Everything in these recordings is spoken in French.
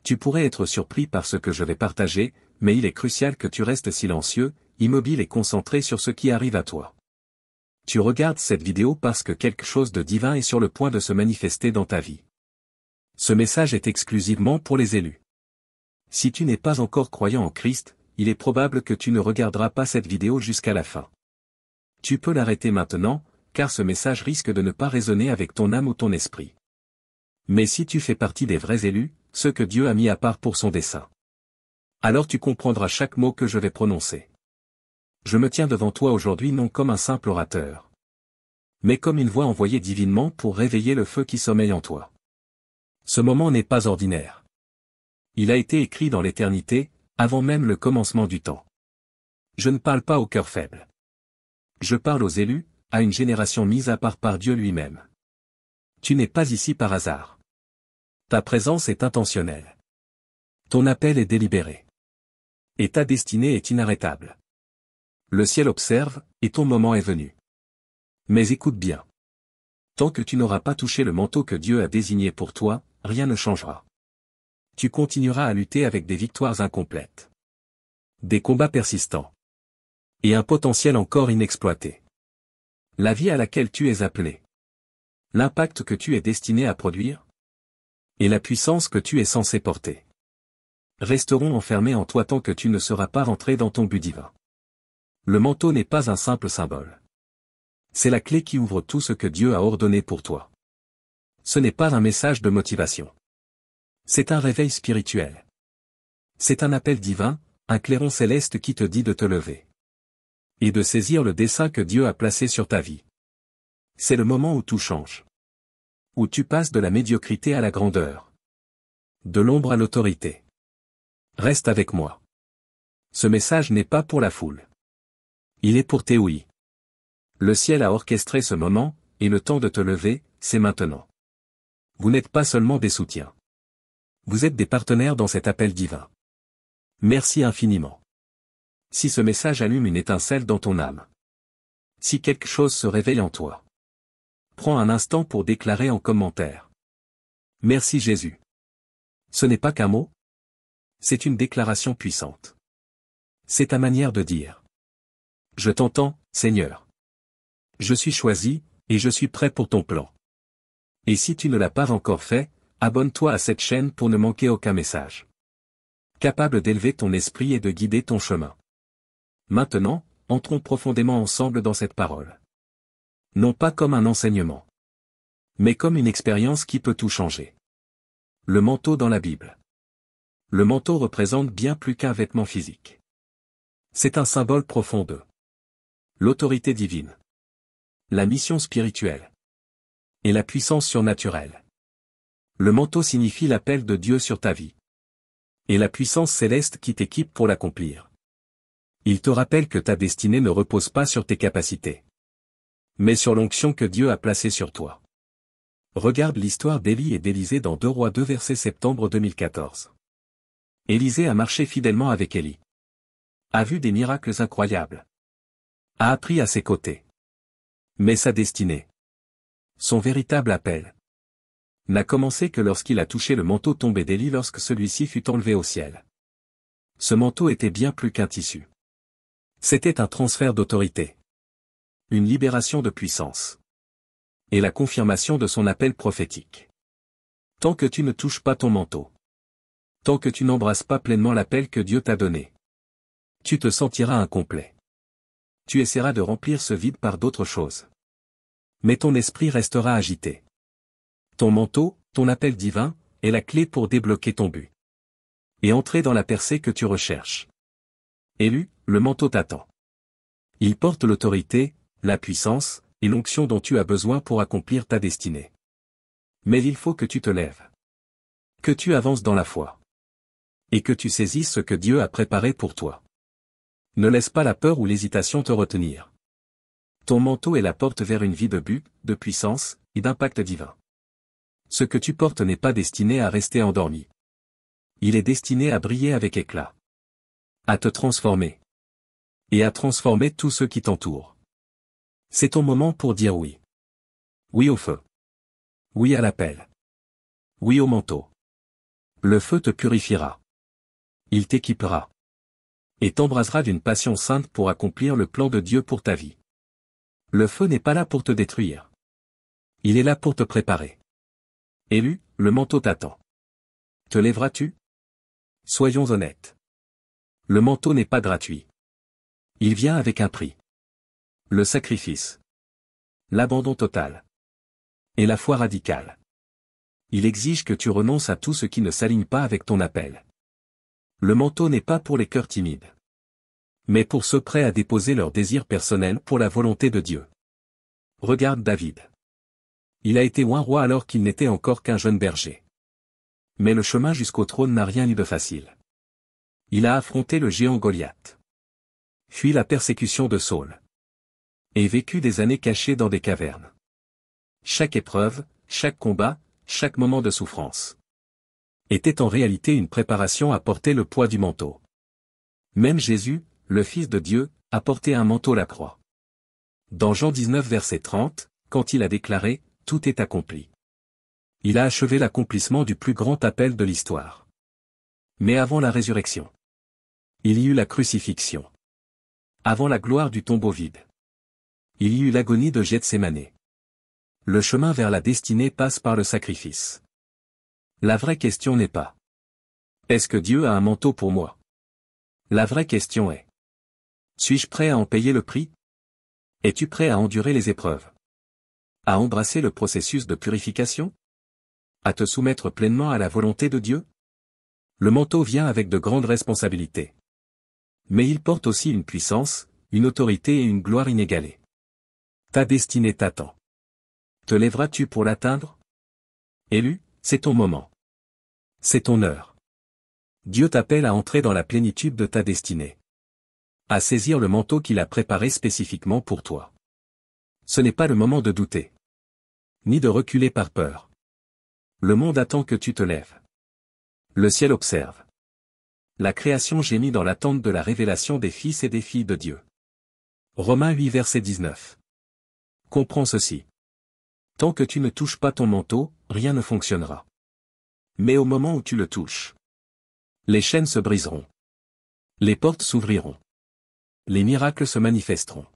Tu pourrais être surpris par ce que je vais partager, mais il est crucial que tu restes silencieux, immobile et concentré sur ce qui arrive à toi. Tu regardes cette vidéo parce que quelque chose de divin est sur le point de se manifester dans ta vie. Ce message est exclusivement pour les élus. Si tu n'es pas encore croyant en Christ, il est probable que tu ne regarderas pas cette vidéo jusqu'à la fin. Tu peux l'arrêter maintenant, car ce message risque de ne pas résonner avec ton âme ou ton esprit. Mais si tu fais partie des vrais élus, ceux que Dieu a mis à part pour son dessein, alors tu comprendras chaque mot que je vais prononcer. Je me tiens devant toi aujourd'hui non comme un simple orateur, mais comme une voix envoyée divinement pour réveiller le feu qui sommeille en toi. Ce moment n'est pas ordinaire. Il a été écrit dans l'éternité, avant même le commencement du temps. Je ne parle pas au cœur faible. Je parle aux élus, à une génération mise à part par Dieu lui-même. Tu n'es pas ici par hasard. Ta présence est intentionnelle. Ton appel est délibéré. Et ta destinée est inarrêtable. Le ciel observe, et ton moment est venu. Mais écoute bien. Tant que tu n'auras pas touché le manteau que Dieu a désigné pour toi, rien ne changera. Tu continueras à lutter avec des victoires incomplètes, des combats persistants, et un potentiel encore inexploité. La vie à laquelle tu es appelé, l'impact que tu es destiné à produire, et la puissance que tu es censé porter, resteront enfermés en toi tant que tu ne seras pas rentré dans ton but divin. Le manteau n'est pas un simple symbole. C'est la clé qui ouvre tout ce que Dieu a ordonné pour toi. Ce n'est pas un message de motivation. C'est un réveil spirituel. C'est un appel divin, un clairon céleste qui te dit de te lever. Et de saisir le dessein que Dieu a placé sur ta vie. C'est le moment où tout change. Où tu passes de la médiocrité à la grandeur. De l'ombre à l'autorité. Reste avec moi. Ce message n'est pas pour la foule. Il est pour tes oui. Le ciel a orchestré ce moment, et le temps de te lever, c'est maintenant. Vous n'êtes pas seulement des soutiens. Vous êtes des partenaires dans cet appel divin. Merci infiniment. Si ce message allume une étincelle dans ton âme. Si quelque chose se réveille en toi. Prends un instant pour déclarer en commentaire. Merci Jésus. Ce n'est pas qu'un mot. C'est une déclaration puissante. C'est ta manière de dire. Je t'entends, Seigneur. Je suis choisi, et je suis prêt pour ton plan. Et si tu ne l'as pas encore fait, abonne-toi à cette chaîne pour ne manquer aucun message. Capable d'élever ton esprit et de guider ton chemin. Maintenant, entrons profondément ensemble dans cette parole. Non pas comme un enseignement, mais comme une expérience qui peut tout changer. Le manteau dans la Bible. Le manteau représente bien plus qu'un vêtement physique. C'est un symbole profond de l'autorité divine, la mission spirituelle et la puissance surnaturelle. Le manteau signifie l'appel de Dieu sur ta vie et la puissance céleste qui t'équipe pour l'accomplir. Il te rappelle que ta destinée ne repose pas sur tes capacités, mais sur l'onction que Dieu a placée sur toi. Regarde l'histoire d'Élie et d'Élisée dans 2 Rois 2 verset septembre 2014. Élisée a marché fidèlement avec Élie, a vu des miracles incroyables, a appris à ses côtés. Mais sa destinée, son véritable appel, n'a commencé que lorsqu'il a touché le manteau tombé d'Élie lorsque celui-ci fut enlevé au ciel. Ce manteau était bien plus qu'un tissu. C'était un transfert d'autorité, une libération de puissance, et la confirmation de son appel prophétique. Tant que tu ne touches pas ton manteau, tant que tu n'embrasses pas pleinement l'appel que Dieu t'a donné, tu te sentiras incomplet. Tu essaieras de remplir ce vide par d'autres choses. Mais ton esprit restera agité. Ton manteau, ton appel divin, est la clé pour débloquer ton but. Et entrer dans la percée que tu recherches. Élu, le manteau t'attend. Il porte l'autorité, la puissance, et l'onction dont tu as besoin pour accomplir ta destinée. Mais il faut que tu te lèves. Que tu avances dans la foi. Et que tu saisisses ce que Dieu a préparé pour toi. Ne laisse pas la peur ou l'hésitation te retenir. Ton manteau est la porte vers une vie de but, de puissance, et d'impact divin. Ce que tu portes n'est pas destiné à rester endormi. Il est destiné à briller avec éclat. À te transformer. Et à transformer tous ceux qui t'entourent. C'est ton moment pour dire oui. Oui au feu. Oui à l'appel. Oui au manteau. Le feu te purifiera. Il t'équipera. Et t'embrasera d'une passion sainte pour accomplir le plan de Dieu pour ta vie. Le feu n'est pas là pour te détruire. Il est là pour te préparer. Élu, le manteau t'attend. Te lèveras-tu? Soyons honnêtes. Le manteau n'est pas gratuit. Il vient avec un prix. Le sacrifice. L'abandon total. Et la foi radicale. Il exige que tu renonces à tout ce qui ne s'aligne pas avec ton appel. Le manteau n'est pas pour les cœurs timides. Mais pour ceux prêts à déposer leurs désirs personnels pour la volonté de Dieu. Regarde David. Il a été oint roi alors qu'il n'était encore qu'un jeune berger. Mais le chemin jusqu'au trône n'a rien eu de facile. Il a affronté le géant Goliath. Fui la persécution de Saul. Et vécu des années cachées dans des cavernes. Chaque épreuve, chaque combat, chaque moment de souffrance était en réalité une préparation à porter le poids du manteau. Même Jésus, le Fils de Dieu, a porté un manteau à la croix. Dans Jean 19 verset 30, quand il a déclaré « Tout est accompli ». Il a achevé l'accomplissement du plus grand appel de l'histoire. Mais avant la résurrection, il y eut la crucifixion. Avant la gloire du tombeau vide, il y eut l'agonie de Gethsémané. Le chemin vers la destinée passe par le sacrifice. La vraie question n'est pas « Est-ce que Dieu a un manteau pour moi ?» La vraie question est « Suis-je prêt à en payer le prix ? Es-tu prêt à endurer les épreuves ? À embrasser le processus de purification ? À te soumettre pleinement à la volonté de Dieu ? Le manteau vient avec de grandes responsabilités. Mais il porte aussi une puissance, une autorité et une gloire inégalées. Ta destinée t'attend. Te lèveras-tu pour l'atteindre ? Élu, c'est ton moment. C'est ton heure. Dieu t'appelle à entrer dans la plénitude de ta destinée. À saisir le manteau qu'il a préparé spécifiquement pour toi. Ce n'est pas le moment de douter. Ni de reculer par peur. Le monde attend que tu te lèves. Le ciel observe. La création gémit dans l'attente de la révélation des fils et des filles de Dieu. Romains 8 verset 19. Comprends ceci. Tant que tu ne touches pas ton manteau, rien ne fonctionnera. Mais au moment où tu le touches, les chaînes se briseront. Les portes s'ouvriront. Les miracles se manifesteront.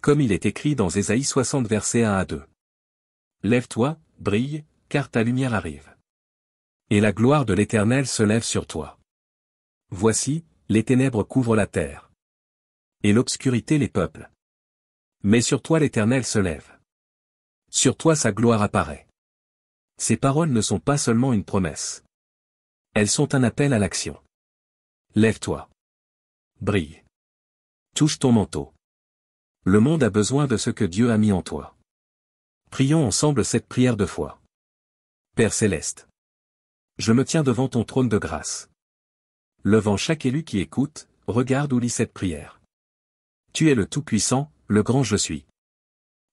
Comme il est écrit dans Ésaïe 60 versets 1 à 2. Lève-toi, brille, car ta lumière arrive. Et la gloire de l'Éternel se lève sur toi. Voici, les ténèbres couvrent la terre. Et l'obscurité les peuples. Mais sur toi l'Éternel se lève. Sur toi sa gloire apparaît. Ces paroles ne sont pas seulement une promesse. Elles sont un appel à l'action. Lève-toi. Brille. Touche ton manteau. Le monde a besoin de ce que Dieu a mis en toi. Prions ensemble cette prière de foi. Père céleste. Je me tiens devant ton trône de grâce. Levant chaque élu qui écoute, regarde ou lit cette prière. Tu es le Tout-Puissant, le grand je suis.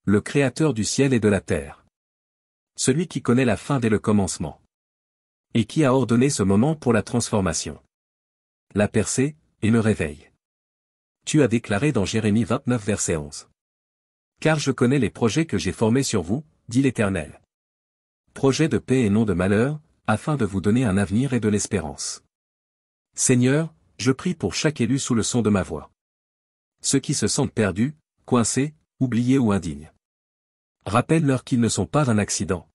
Le Créateur du ciel et de la terre. Celui qui connaît la fin dès le commencement. Et qui a ordonné ce moment pour la transformation. La percée, et le réveil. Tu as déclaré dans Jérémie 29 verset 11. Car je connais les projets que j'ai formés sur vous, dit l'Éternel. Projets de paix et non de malheur, afin de vous donner un avenir et de l'espérance. Seigneur, je prie pour chaque élu sous le son de ma voix. Ceux qui se sentent perdus, coincés, oubliés ou indignes. Rappelle-leur qu'ils ne sont pas un accident,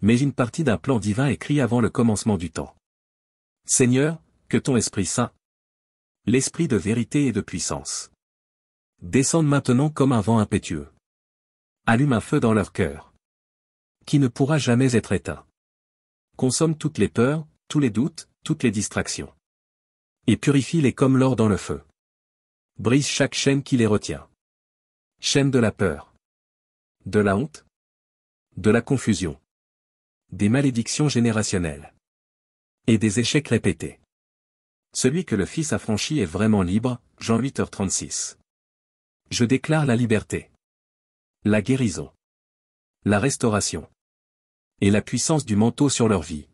mais une partie d'un plan divin écrit avant le commencement du temps. Seigneur, que ton Esprit Saint, l'Esprit de vérité et de puissance, descende maintenant comme un vent impétueux. Allume un feu dans leur cœur, qui ne pourra jamais être éteint. Consomme toutes les peurs, tous les doutes, toutes les distractions. Et purifie-les comme l'or dans le feu. Brise chaque chaîne qui les retient. Chaîne de la peur, de la honte, de la confusion, des malédictions générationnelles et des échecs répétés. Celui que le Fils a franchi est vraiment libre, Jean 8h36. Je déclare la liberté, la guérison, la restauration et la puissance du manteau sur leur vie.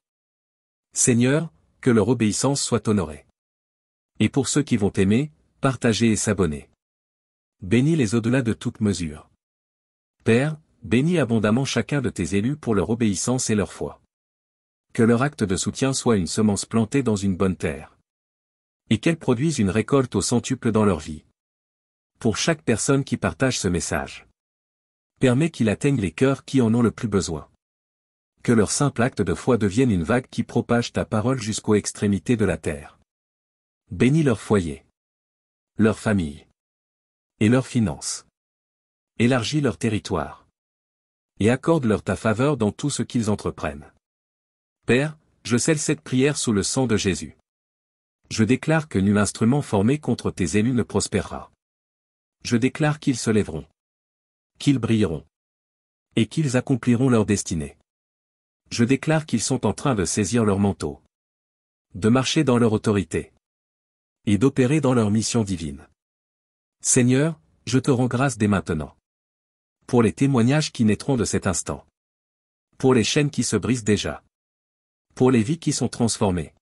Seigneur, que leur obéissance soit honorée. Et pour ceux qui vont aimer, partager et s'abonner. Bénis-les au-delà de toute mesure. Père, bénis abondamment chacun de tes élus pour leur obéissance et leur foi. Que leur acte de soutien soit une semence plantée dans une bonne terre. Et qu'elle produise une récolte au centuple dans leur vie. Pour chaque personne qui partage ce message. Permets qu'il atteigne les cœurs qui en ont le plus besoin. Que leur simple acte de foi devienne une vague qui propage ta parole jusqu'aux extrémités de la terre. Bénis leur foyer, leur famille et leurs finances. Élargis leur territoire. Et accorde-leur ta faveur dans tout ce qu'ils entreprennent. Père, je scelle cette prière sous le sang de Jésus. Je déclare que nul instrument formé contre tes élus ne prospérera. Je déclare qu'ils se lèveront, qu'ils brilleront, et qu'ils accompliront leur destinée. Je déclare qu'ils sont en train de saisir leur manteau, de marcher dans leur autorité, et d'opérer dans leur mission divine. Seigneur, je te rends grâce dès maintenant. Pour les témoignages qui naîtront de cet instant. Pour les chaînes qui se brisent déjà. Pour les vies qui sont transformées.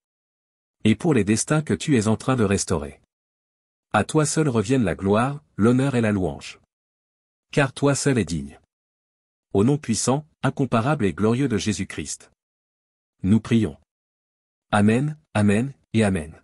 Et pour les destins que tu es en train de restaurer. À toi seul reviennent la gloire, l'honneur et la louange. Car toi seul es digne. Au nom puissant, incomparable et glorieux de Jésus-Christ. Nous prions. Amen, Amen, et Amen.